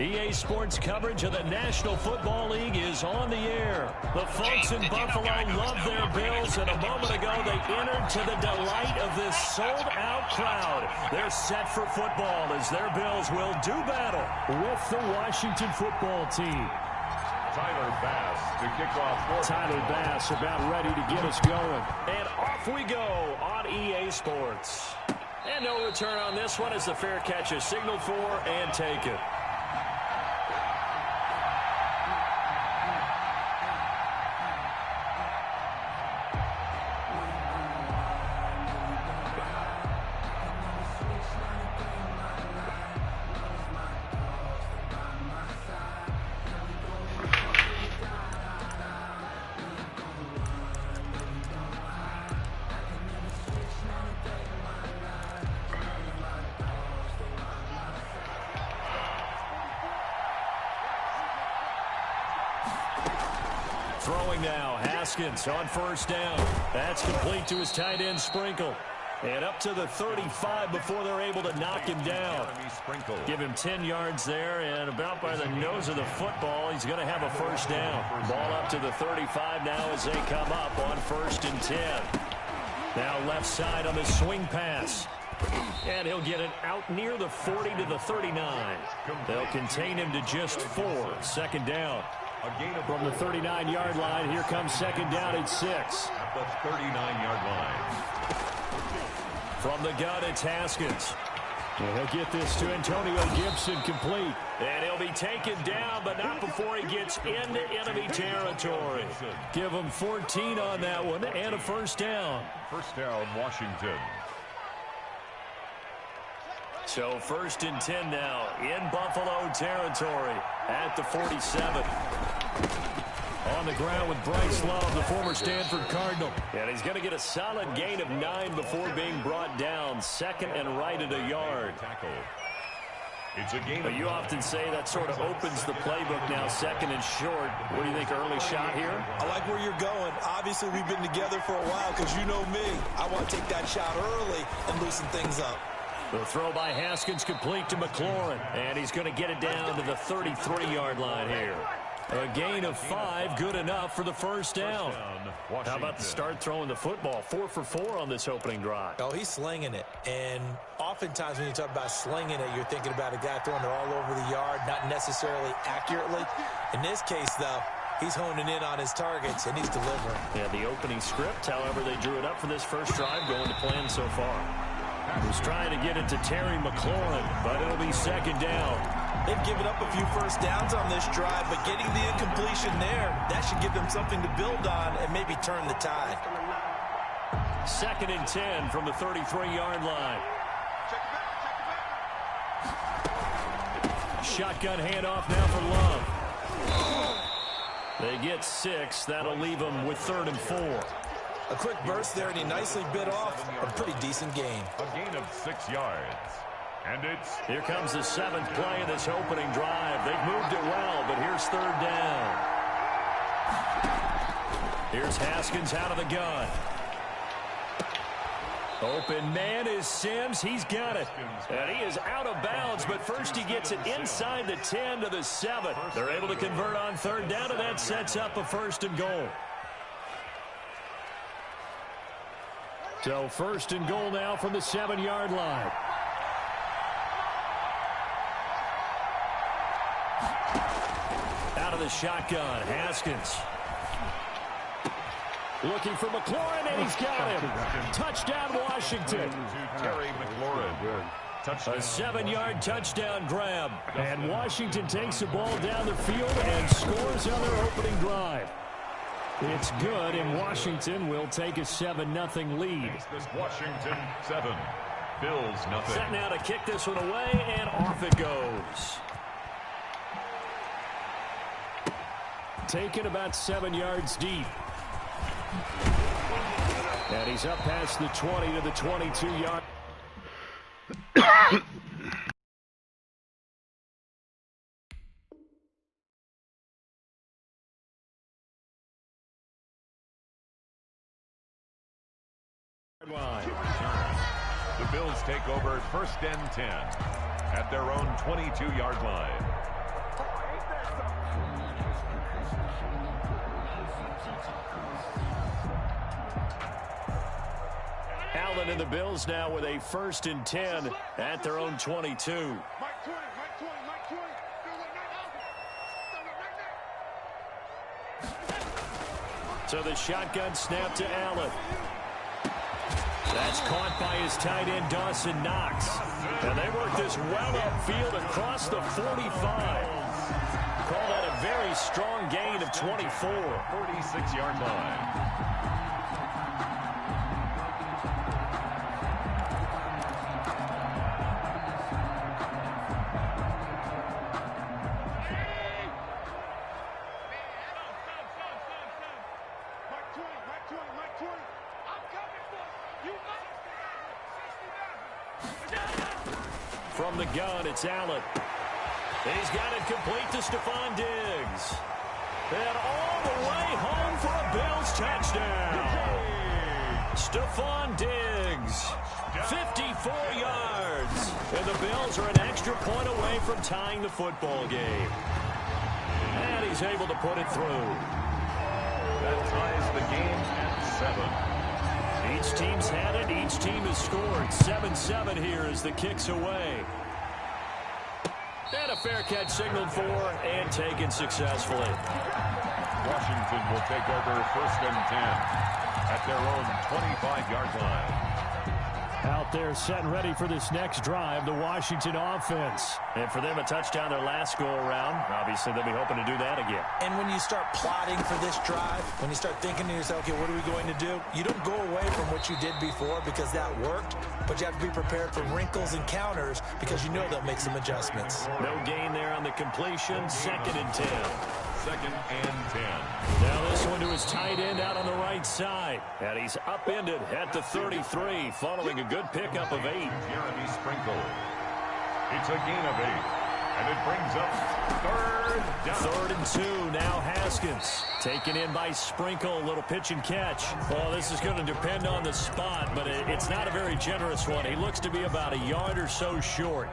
EA Sports coverage of the National Football League is on the air. The folks in Buffalo love their Bills, and a moment ago they entered to the delight of this sold-out crowd. They're set for football as their Bills will do battle with the Washington football team. Tyler Bass to kick off. Tyler Bass about ready to get us going. And off we go on EA Sports. And no return on this one as the fair catch is signaled for and taken. Throwing now, Haskins on first down. That's complete to his tight end, Sprinkle. And up to the 35 before they're able to knock him down. Give him 10 yards there, and about by the nose of the football, he's going to have a first down. Ball up to the 35 now as they come up on 1st and 10. Now left side on the swing pass. And he'll get it out near the 40 to the 39. They'll contain him to just 4. 2nd down. From the 39-yard line, here comes 2nd down at 6. At the 39-yard line. From the gun, it's Haskins. And he'll get this to Antonio Gibson complete. And he'll be taken down, but not before he gets into enemy territory. Give him 14 on that one and a first down. First down, Washington. So 1st and 10 now in Buffalo territory at the 47. On the ground with Bryce Love, the former Stanford Cardinal. And he's going to get a solid gain of 9 before being brought down. 2nd and right at a yard. It's a game. But you often say that sort of opens the playbook now, 2nd and short. What do you think, early shot here? I like where you're going. Obviously, we've been together for a while because you know me. I want to take that shot early and loosen things up. The throw by Haskins complete to McLaurin. And he's going to get it down to the 33-yard line here. A gain of 5, good enough for the first down. How about the start throwing the football? 4 for 4 on this opening drive. Oh, he's slinging it. And oftentimes when you talk about slinging it, you're thinking about a guy throwing it all over the yard, not necessarily accurately. In this case, though, he's honing in on his targets, and he's delivering. Yeah, the opening script, however, they drew it up for this first drive, going to plan so far. He's trying to get it to Terry McLaurin, but it'll be 2nd down. They've given up a few first downs on this drive, but getting the incompletion there, that should give them something to build on and maybe turn the tide. 2nd and 10 from the 33-yard line. Shotgun handoff now for Love. They get 6. That'll leave them with 3rd and 4. A quick burst there, and he nicely bit off a pretty decent gain. A gain of 6 yards. And it's... Here comes the 7th play of this opening drive. They've moved it well, but here's 3rd down. Here's Haskins out of the gun. Open man is Sims. He's got it. And he is out of bounds, but first he gets it inside the 10 to the 7. They're able to convert on 3rd down, and that sets up a 1st and goal. So 1st and goal now from the 7-yard line. Out of the shotgun, Haskins. Looking for McLaurin, and he's got him. Touchdown, Washington. Terry McLaurin. A 7-yard touchdown grab. And Washington takes the ball down the field and scores on their opening drive. It's good, and Washington will take a 7-0 lead. This Washington 7, Bills nothing. Set now to kick this one away, and off it goes. Taken about 7 yards deep. And he's up past the 20 to the 22-yard. The Bills take over 1st and 10 at their own 22-yard line. Allen and the Bills now with a 1st and 10 at their own 22. So the shotgun snap to Allen. That's caught by his tight end, Dawson Knox. And they work this well upfield across the 45. Call that a very strong gain of 24. 46-yard line. From the gun, it's Allen. He's got it complete to Stephon Diggs. And all the way home for a Bills touchdown. Stephon Diggs, 54 yards. And the Bills are an extra point away from tying the football game. And he's able to put it through. That ties the game at 7. Each team's had it. Each team has scored. 7-7 here as the kick's away. And a fair catch signaled for and taken successfully. Washington will take over 1st and 10 at their own 25-yard line. Out there set and ready for this next drive, the Washington offense. And for them, a touchdown their last go-around. Obviously, they'll be hoping to do that again. And when you start plotting for this drive, when you start thinking to yourself, okay, what are we going to do? You don't go away from what you did before because that worked, but you have to be prepared for wrinkles and counters because you know they'll make some adjustments. No gain there on the completion. 2nd and 10. 2nd and 10. Now this one to his tight end out on the right side. And he's upended at the 33 following a good pickup of 8. Jeremy Sprinkle. It's a gain of 8. And it brings up 3rd down. 3rd and 2. Now Haskins. Taken in by Sprinkle. A little pitch and catch. Well, this is going to depend on the spot, but it's not a very generous one. He looks to be about a yard or so short.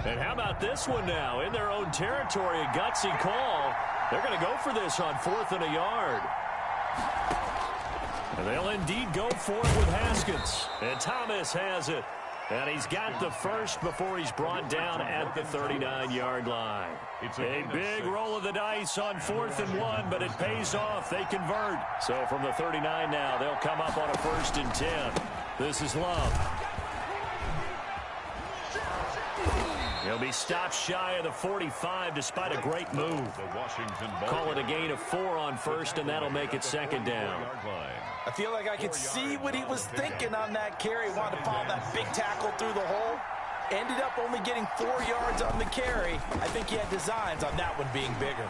And how about this one now? In their own territory, a gutsy call. They're going to go for this on 4th and a yard. And they'll indeed go for it with Haskins. And Thomas has it. And he's got the first before he's brought down at the 39-yard line. It's a big roll of the dice on 4th and 1, but it pays off. They convert. So from the 39 now, they'll come up on a 1st and 10. This is Love. He'll be stopped shy of the 45 despite a great move. Call it a gain of 4 on 1st, and that'll make it 2nd down. I feel like I could see what he was thinking on that carry. He wanted to follow that big tackle through the hole. Ended up only getting 4 yards on the carry. I think he had designs on that one being bigger.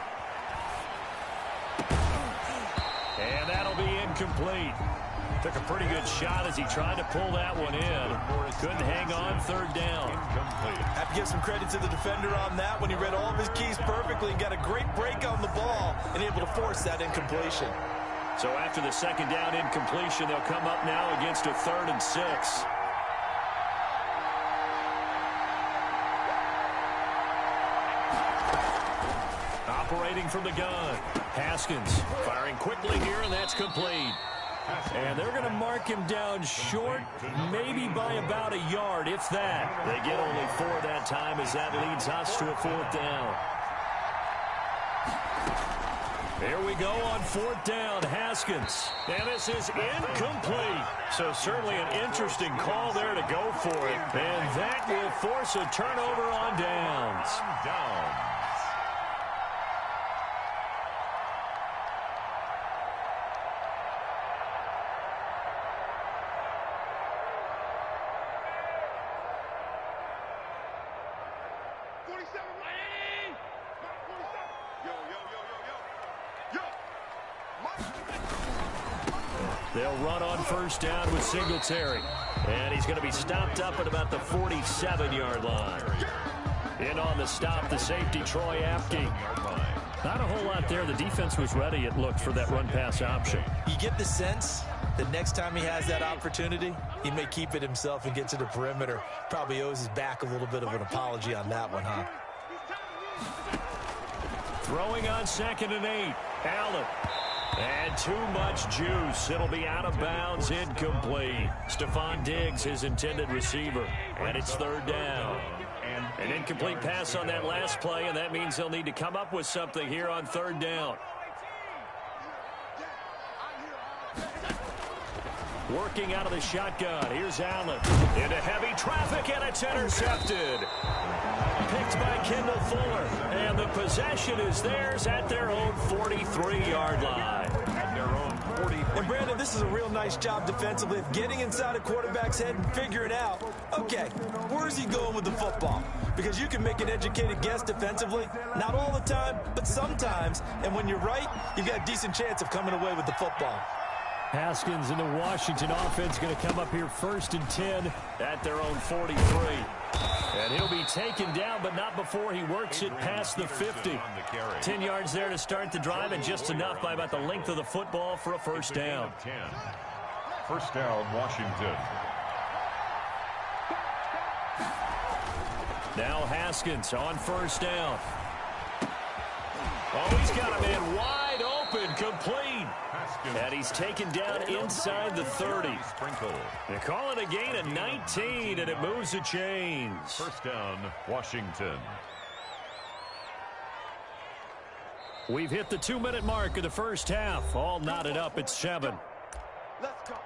And that'll be incomplete. Took a pretty good shot as he tried to pull that one in. Couldn't hang on. 3rd down. Have to give some credit to the defender on that when he read all of his keys perfectly and got a great break on the ball and able to force that incompletion. So after the 2nd down incompletion, they'll come up now against a 3rd and 6. Operating from the gun. Haskins firing quickly here, and that's complete. And they're going to mark him down short, maybe by about a yard, if that. They get only 4 that time as that leads us to a 4th down. Here we go on 4th down, Haskins. And this is incomplete. So certainly an interesting call there to go for it. And that will force a turnover on downs. They'll run on 1st down with Singletary. And he's going to be stopped up at about the 47-yard line. In on the stop, the safety, Troy Apke. Not a whole lot there. The defense was ready, it looked, for that run-pass option. You get the sense the next time he has that opportunity, he may keep it himself and get to the perimeter. Probably owes his back a little bit of an apology on that one, huh? Throwing on 2nd and 8. Allen. And too much juice. It'll be out of bounds, incomplete. Stephon Diggs, his intended receiver. And it's 3rd down. An incomplete pass on that last play, and that means they'll need to come up with something here on 3rd down. Working out of the shotgun. Here's Allen. Into heavy traffic, and it's intercepted. Picked by Kendall Fuller. And the possession is theirs at their own 43-yard line. At their own 43. And Brandon, this is a real nice job defensively of getting inside a quarterback's head and figuring out, okay, where's he going with the football? Because you can make an educated guess defensively, not all the time, but sometimes. And when you're right, you've got a decent chance of coming away with the football. Haskins and the Washington offense going to come up here 1st and 10 at their own 43. And he'll be taken down, but not before he works it past the 50. 10 yards there to start the drive, and just enough by about the length of the football for a 1st down. 1st down, Washington. Now Haskins on 1st down. Oh, he's got a man wide open, complete. And he's taken down inside the 30. They call it a gain of 19, and it moves the chains. 1st down, Washington. We've hit the 2-minute mark of the 1st half. All knotted up at 7. Let's go.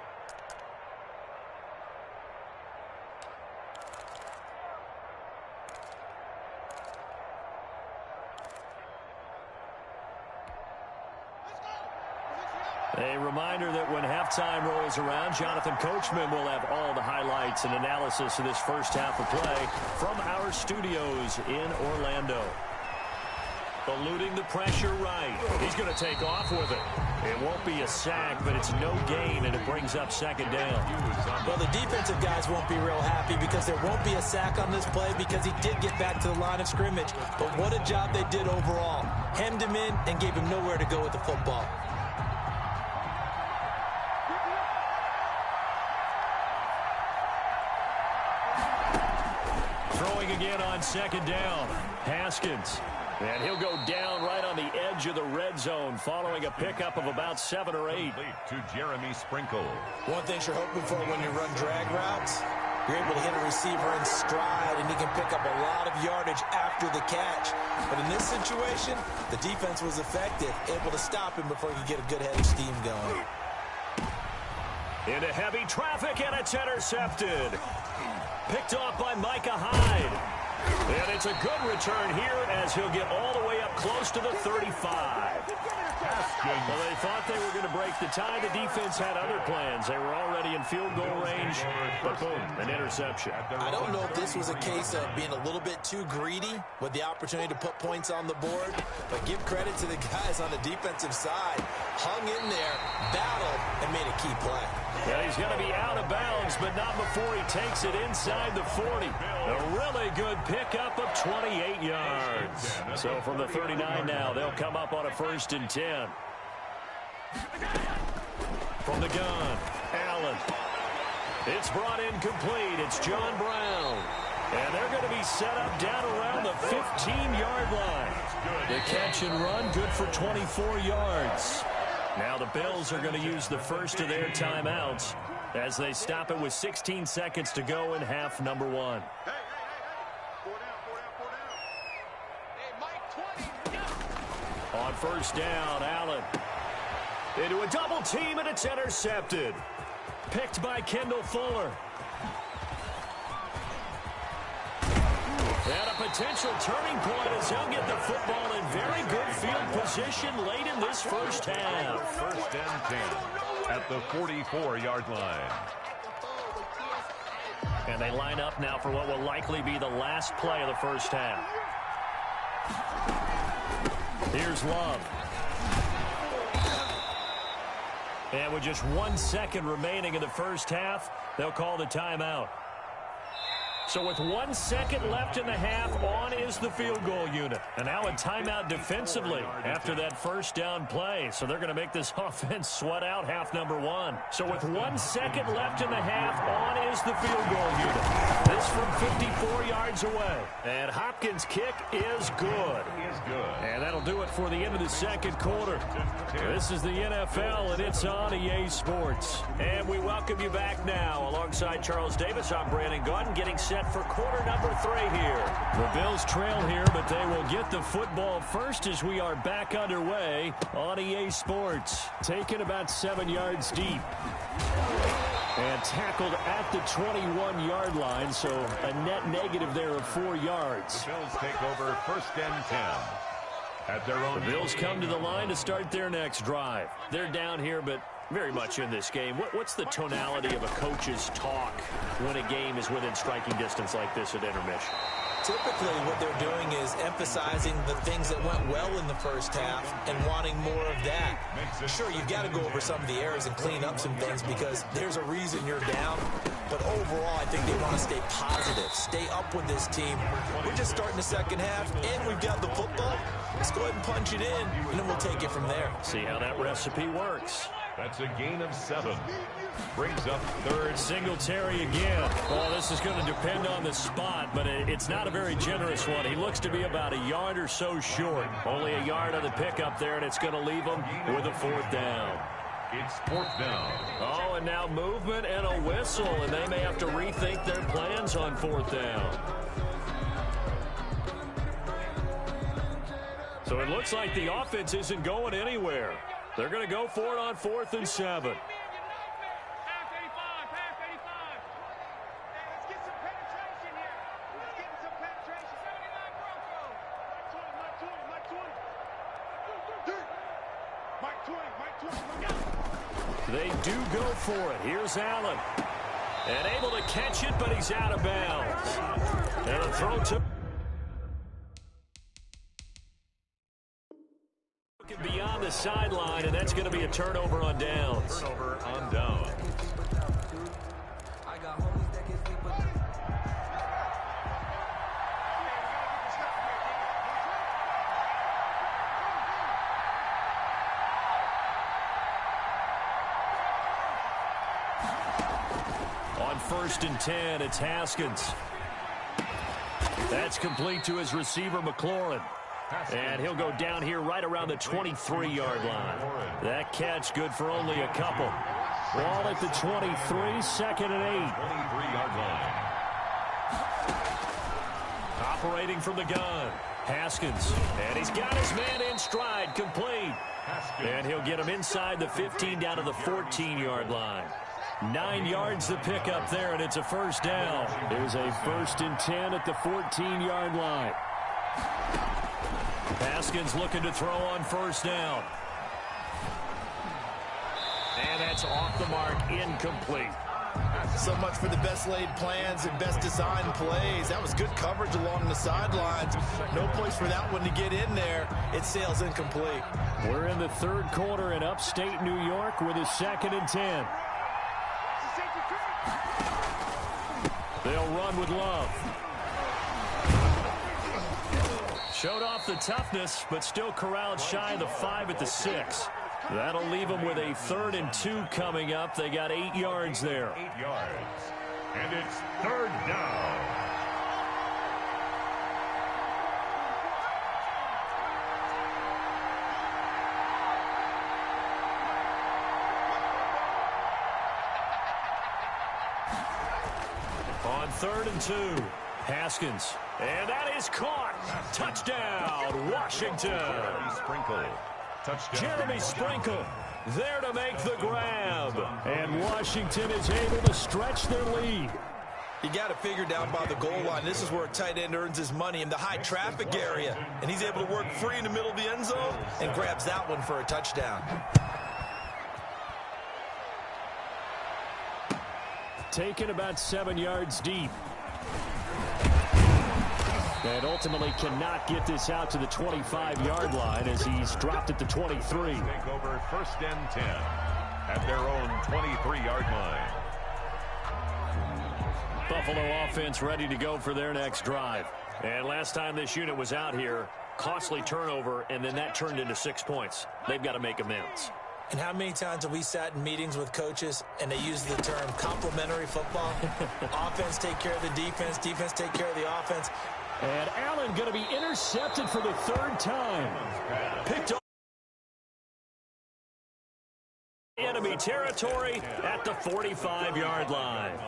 A reminder that when halftime rolls around, Jonathan Coachman will have all the highlights and analysis of this 1st half of play from our studios in Orlando. Eluding the pressure right. He's going to take off with it. It won't be a sack, but it's no gain, and it brings up 2nd down. Well, the defensive guys won't be real happy because there won't be a sack on this play because he did get back to the line of scrimmage. But what a job they did overall. Hemmed him in and gave him nowhere to go with the football. Throwing again on 2nd down. Haskins. And he'll go down right on the edge of the red zone following a pickup of about 7 or 8. To Jeremy Sprinkle. One thing you're hoping for when you run drag routes, you're able to hit a receiver in stride, and he can pick up a lot of yardage after the catch. But in this situation, the defense was effective, able to stop him before he could get a good head of steam going. Into heavy traffic, and it's intercepted. Picked off by Micah Hyde. And it's a good return here as he'll get all the way up close to the 35. Well, they thought they were going to break the tie. The defense had other plans. They were already in field goal range, but boom, an interception. I don't know if this was a case of being a little bit too greedy with the opportunity to put points on the board, but give credit to the guys on the defensive side. Hung in there, battled, and made a key play. Yeah, he's going to be out of bounds, but not before he takes it inside the 40. A really good pickup of 28 yards. So from the 39 now, they'll come up on a 1st and 10. From the gun, Allen. It's brought in complete. It's John Brown. And they're going to be set up down around the 15-yard line. The catch and run, good for 24 yards. Now the Bills are going to use the first of their timeouts as they stop it with 16 seconds to go in half number 1. On 1st down, Allen. Into a double team, and it's intercepted. Picked by Kendall Fuller. And a potential turning point as he'll get the football in very good field position late in this 1st half. 1st and 10 at the 44-yard line. And they line up now for what will likely be the last play of the 1st half. Here's Love. And with just 1 second remaining in the 1st half, they'll call the timeout. So with 1 second left in the half, on is the field goal unit. And now a timeout defensively after that first down play. So they're going to make this offense sweat out half number 1. So with 1 second left in the half, on is the field goal unit. This from 54 yards away. And Hopkins' kick is good. And that'll do it for the end of the second quarter. This is the NFL, and it's on EA Sports. And we welcome you back now. Alongside Charles Davis, I'm Brandon Gaudin, getting set for quarter number 3 here. The Bills trail here, but they will get the football first as we are back underway on EA Sports. Taken about 7 yards deep. And tackled at the 21-yard line, so a net negative there of 4 yards. The Bills take over first and 10. At their own. The Bills come to the line to start their next drive. They're down here, but very much in this game. What's the tonality of a coach's talk when a game is within striking distance like this at intermission? Typically, what they're doing is emphasizing the things that went well in the first half and wanting more of that. Sure, you've got to go over some of the errors and clean up some things because there's a reason you're down. But overall, I think they want to stay positive, stay up with this team. We're just starting the second half, and we've got the football. Let's go ahead and punch it in, and then we'll take it from there. See how that recipe works. That's a gain of 7. Brings up third. Singletary again. Well, this is going to depend on the spot, but it's not a very generous one. He looks to be about a yard or so short. Only a yard on the pickup there, and it's going to leave him with a 4th down. It's 4th down. Oh, and now movement and a whistle, and they may have to rethink their plans on 4th down. So it looks like the offense isn't going anywhere. They're going to go for it on 4th and 7. They do go for it. Here's Allen. And able to catch it, but he's out of bounds. And a throw to... beyond the sideline, and that's going to be a turnover on downs. Turnover on downs. On 1st and 10, it's Haskins. That's complete to his receiver, McLaurin. And he'll go down here right around the 23-yard line. That catch good for only a couple. Ball at the 23, 2nd and 8. 23-yard line. Operating from the gun. Haskins. And he's got his man in stride, complete. And he'll get him inside the 15 down to the 14-yard line. 9 yards to pick up there, and it's a 1st down. There's a 1st and 10 at the 14-yard line. Haskins looking to throw on 1st down. And that's off the mark, incomplete. So much for the best laid plans and best designed plays. That was good coverage along the sidelines. No place for that one to get in there. It sails incomplete. We're in the 3rd quarter in upstate New York with a 2nd and 10. They'll run with Love. Showed off the toughness, but still corralled shy of the 5 at the 6. That'll leave them with a 3rd and 2 coming up. They got 8 yards there. 8 yards. And it's 3rd down. On 3rd and 2, Haskins. And that is caught. Touchdown, Washington. Jeremy Sprinkle there to make the grab. And Washington is able to stretch their lead. You got to figure down by the goal line. This is where a tight end earns his money in the high traffic area. And he's able to work free in the middle of the end zone and grabs that one for a touchdown. Taken about 7 yards deep. And ultimately cannot get this out to the 25-yard line as he's dropped at the 23. Take over 1st and 10 at their own 23-yard line. Buffalo offense ready to go for their next drive. And last time this unit was out here, costly turnover, and then that turned into 6 points. They've got to make amends. And how many times have we sat in meetings with coaches and they use the term complementary football? Offense take care of the defense, defense take care of the offense. And Allen going to be intercepted for the third time. Picked up enemy territory at the 45-yard line.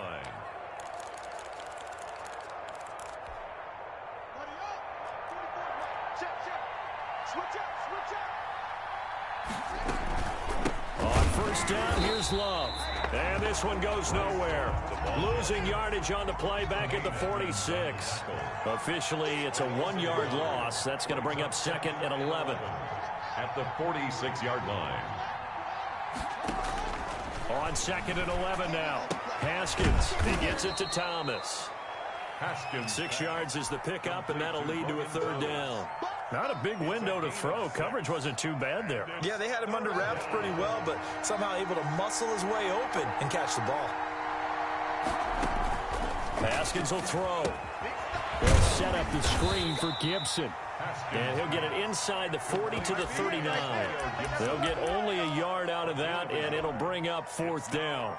On first down, here's Love. And this one goes nowhere. Losing yardage on the play back at the 46. Officially, it's a 1-yard loss. That's going to bring up second and 11. At the 46-yard line. On second and 11 now. Haskins, he gets it to Thomas. Haskins. 6 yards is the pickup, and that'll lead to a third down. Not a big window to throw. Coverage wasn't too bad there. Yeah, they had him under wraps pretty well, but somehow able to muscle his way open and catch the ball. Haskins will throw. They'll set up the screen for Gibson. And he'll get it inside the 40 to the 39. They'll get only a yard out of that, and it'll bring up fourth down.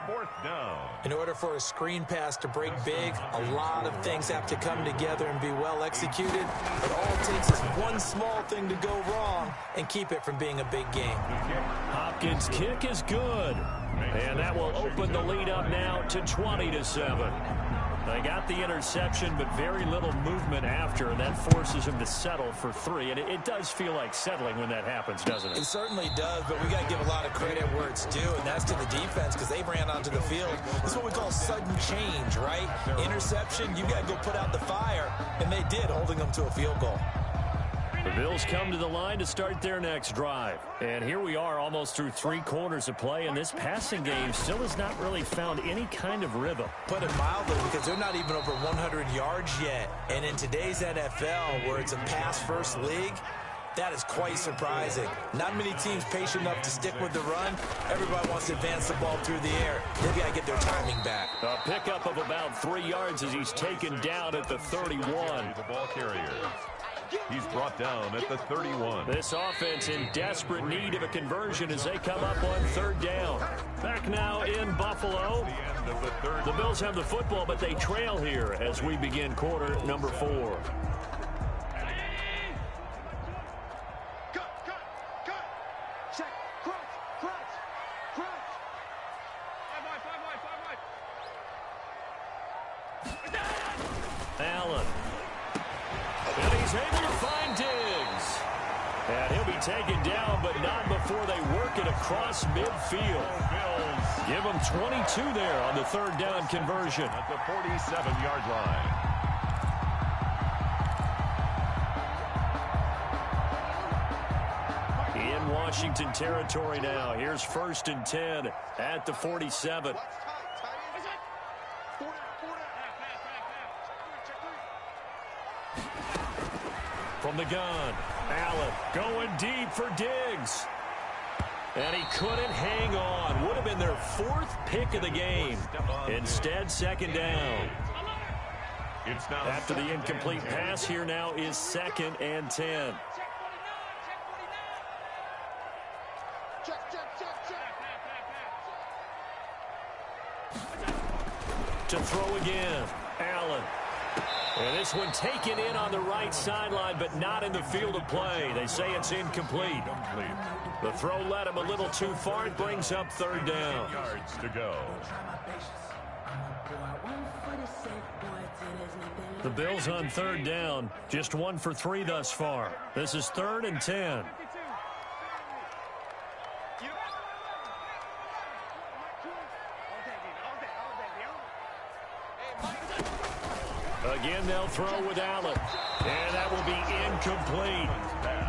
In order for a screen pass to break big, a lot of things have to come together and be well executed. But all it takes is one small thing to go wrong and keep it from being a big game. Hopkins' kick is good. And that will open the lead up now to 20-7. They got the interception, but very little movement after, and that forces him to settle for 3. And it does feel like settling when that happens, doesn't it? It certainly does, but we got to give a lot of credit where it's due, and that's to the defense because they ran onto the field. This is what we call sudden change, right? Interception, you got to go put out the fire, and they did, holding them to a field goal. The Bills come to the line to start their next drive. And here we are almost through 3 quarters of play, and this passing game still has not really found any kind of rhythm. Put it mildly, because they're not even over 100 yards yet. And in today's NFL, where it's a pass-first league, that is quite surprising. Not many teams patient enough to stick with the run. Everybody wants to advance the ball through the air. They've got to get their timing back. A pickup of about 3 yards as he's taken down at the 31. The ball carrier. He's brought down at the 31. This offense in desperate need of a conversion as they come up on third down. Back now in Buffalo. The Bills have the football, but they trail here as we begin quarter number 4. Allen. And he's able to find Diggs. And he'll be taken down, but not before they work it across midfield. Give him 22 there on the third down conversion. At the 47-yard line. In Washington territory now. Here's first and 10 at the 47. From the gun, Allen going deep for Diggs. And he couldn't hang on. Would have been their 4th pick of the game. Instead, second down. After the incomplete pass, here now is second and 10. To throw again, Allen. And this one taken in on the right sideline, but not in the field of play. They say it's incomplete. The throw led him a little too far. It brings up third down. Yards to go. The Bills on third down, just 1 for 3 thus far. This is 3rd and 10. Again, they'll throw with Allen. And that will be incomplete.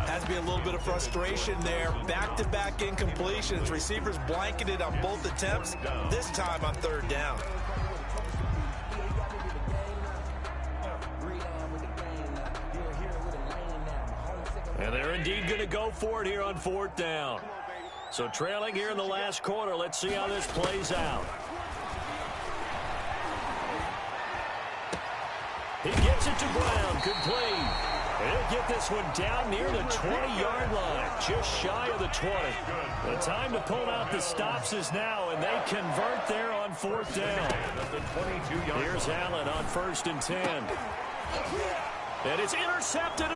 Has to be a little bit of frustration there. Back-to-back incompletions. Receivers blanketed on both attempts. This time on third down. And they're indeed going to go for it here on 4th down. So trailing here in the last quarter. Let's see how this plays out. He gets it to Brown. Complete. He'll get this one down near the 20-yard line, just shy of the 20. The time to pull out the stops is now, and they convert there on 4th down. Here's Allen on 1st and 10. And it's intercepted